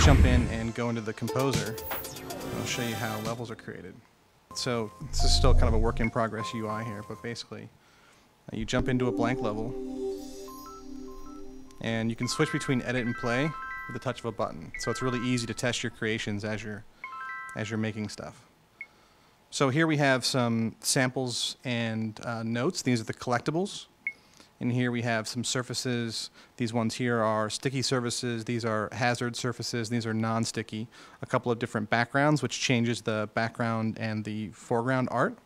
let's jump in and go into the composer. I'll show you how levels are created. So this is still kind of a work in progress UI here, but basically you jump into a blank level and you can switch between edit and play with the touch of a button. So it's really easy to test your creations as you're making stuff. So here we have some samples and notes. These are the collectibles. And here we have some surfaces. These ones here are sticky surfaces. These are hazard surfaces. These are non-sticky. A couple of different backgrounds, which changes the background and the foreground art.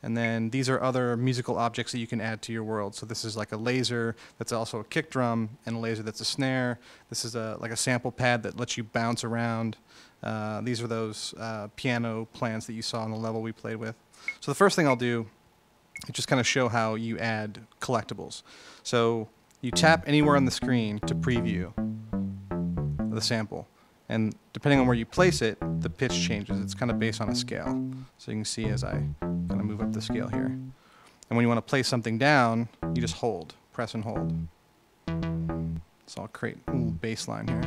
And then these are other musical objects that you can add to your world. So this is like a laser that's also a kick drum, and a laser that's a snare. This is like a sample pad that lets you bounce around. These are those piano plans that you saw on the level we played with. So the first thing I'll do is just kind of show how you add collectibles. So you tap anywhere on the screen to preview the sample. And depending on where you place it, the pitch changes. It's kind of based on a scale. So you can see as I kind of move up the scale here. And when you want to place something down, you just hold, press and hold. So I'll create a little bass line here.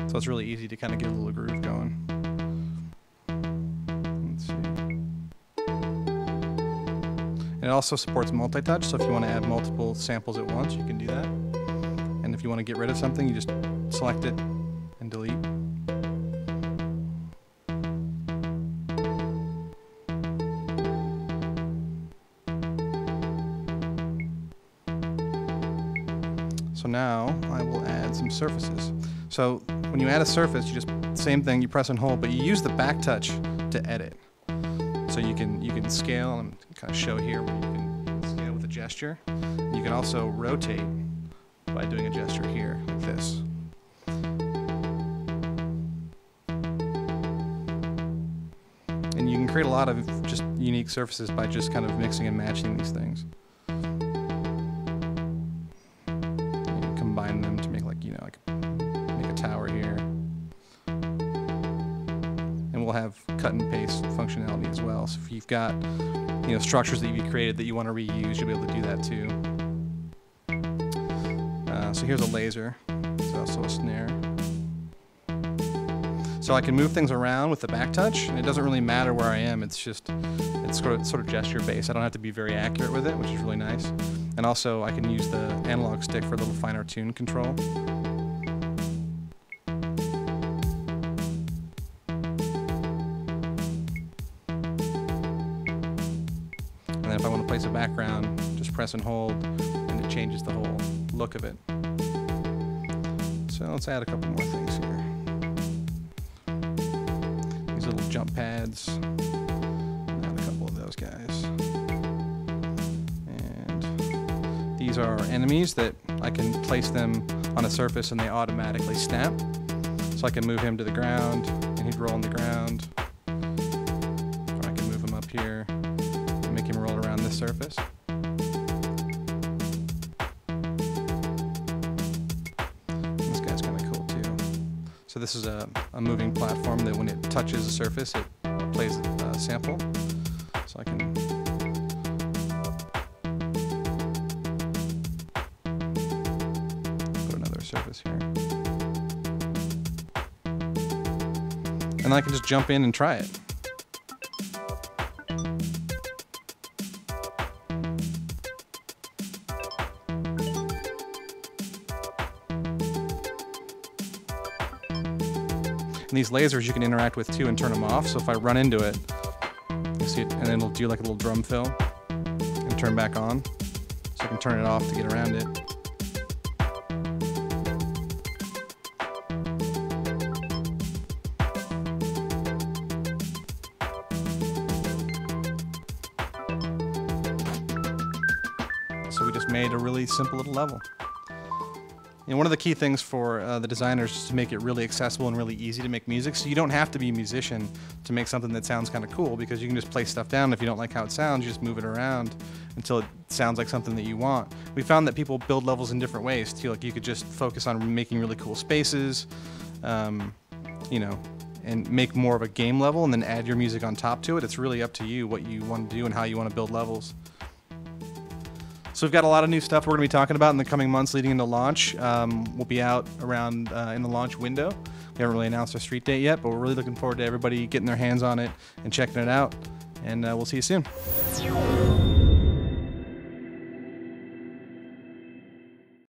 So it's really easy to kind of get a little groove going. Let's see. And it also supports multi-touch, so if you want to add multiple samples at once, you can do that. And if you want to get rid of something, you just select it and delete. So now I will add some surfaces. So when you add a surface, you just, same thing, you press and hold, but you use the back touch to edit. So you can scale, and kind of show here where you can scale with a gesture. You can also rotate by doing a gesture here, like this. And you can create a lot of just unique surfaces by just kind of mixing and matching these things. You combine them to make like, you know, like make a tower here. And we'll have cut and paste functionality as well. So if you've got, you know, structures that you've created that you want to reuse, you'll be able to do that too. So here's a laser. There's also a snare. So I can move things around with the back touch, and it doesn't really matter where I am. It's just, it's sort of gesture based. I don't have to be very accurate with it, which is really nice. And also I can use the analog stick for a little finer tune control. And then if I want to place a background, just press and hold, and it changes the whole look of it. So let's add a couple more things here. These little jump pads. Add a couple of those guys. And these are enemies that I can place them on a surface and they automatically snap. So I can move him to the ground and he'd roll on the ground. Or I can move him up here and make him roll around this surface. So this is a moving platform that when it touches a surface, it plays a sample. So I can put another surface here. And then I can just jump in and try it. And these lasers you can interact with too and turn them off. So if I run into it, you see it, and then it'll do like a little drum fill and turn back on. So I can turn it off to get around it. So we just made a really simple little level. And one of the key things for the designers is to make it really accessible and really easy to make music. So you don't have to be a musician to make something that sounds kind of cool, because you can just play stuff down. If you don't like how it sounds, you just move it around until it sounds like something that you want. We found that people build levels in different ways too. Like you could just focus on making really cool spaces, you know, and make more of a game level and then add your music on top to it. It's really up to you what you want to do and how you want to build levels. So we've got a lot of new stuff we're going to be talking about in the coming months leading into launch. We'll be out around in the launch window. We haven't really announced our street date yet, but we're really looking forward to everybody getting their hands on it and checking it out. And we'll see you soon.